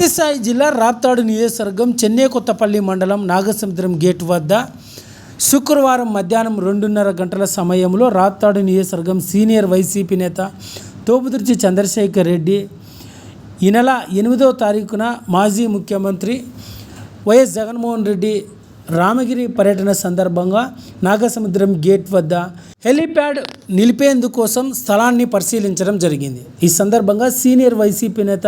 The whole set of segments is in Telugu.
సత్యసాయి జిల్లా రాప్తాడు నియోజకవర్గం చెన్నైకొత్తపల్లి మండలం నాగసముద్రం గేట్ వద్ద శుక్రవారం మధ్యాహ్నం 2:30 గంటల సమయంలో రాప్తాడు నియోజకవర్గం సీనియర్ వైసీపీ నేత తోపుదుర్తి చంద్రశేఖర్ రెడ్డి ఈ నెల 8వ తారీఖున మాజీ ముఖ్యమంత్రి వైఎస్ జగన్మోహన్ రెడ్డి రామగిరి పర్యటన సందర్భంగా నాగసముద్రం గేట్ వద్ద హెలీప్యాడ్ నిలిపేందుకోసం స్థలాన్ని పరిశీలించడం జరిగింది. ఈ సందర్భంగా సీనియర్ వైసీపీ నేత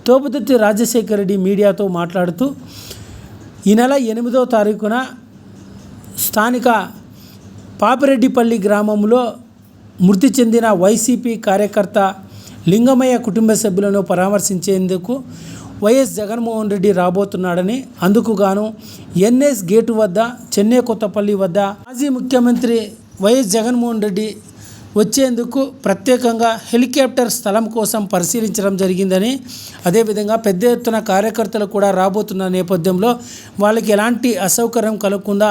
తోపుదుర్తి రాజశేఖర్ రెడ్డి మీడియాతో మాట్లాడుతూ ఈ నెల 8వ తారీఖున స్థానిక పాపిరెడ్డిపల్లి గ్రామంలో మృతి చెందిన వైసీపీ కార్యకర్త లింగమయ్య కుటుంబ సభ్యులను పరామర్శించేందుకు వైఎస్ జగన్మోహన్ రెడ్డి రాబోతున్నాడని, అందుకు గాను ఎన్ఎస్ గేటు వద్ద చెన్నైకొత్తపల్లి వద్ద మాజీ ముఖ్యమంత్రి వైఎస్ జగన్మోహన్ రెడ్డి వచ్చేందుకు ప్రత్యేకంగా హెలికాప్టర్ స్థలం కోసం పరిశీలించడం జరిగిందని, అదేవిధంగా పెద్ద ఎత్తున కార్యకర్తలు కూడా రాబోతున్న నేపథ్యంలో వాళ్ళకి ఎలాంటి అసౌకర్యం కలగకుండా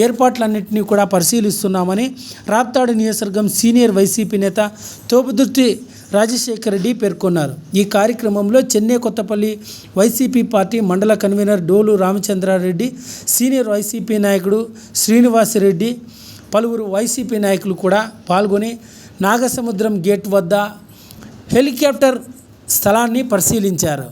ఏర్పాట్లన్నింటినీ కూడా పరిశీలిస్తున్నామని రాప్తాడు నియోజకవర్గం సీనియర్ వైసీపీ నేత తోపుదుర్తి రాజశేఖర్ రెడ్డి పేర్కొన్నారు. ఈ కార్యక్రమంలో చెన్నైకొత్తపల్లి వైసీపీ పార్టీ మండల కన్వీనర్ డోలు రామచంద్రారెడ్డి, సీనియర్ వైసీపీ నాయకుడు శ్రీనివాసరెడ్డి, పలువురు వైసీపీ నాయకులు కూడా పాల్గొని నాగసముద్రం గేట్ వద్ద హెలికాప్టర్ స్థలాన్ని పరిశీలించారు.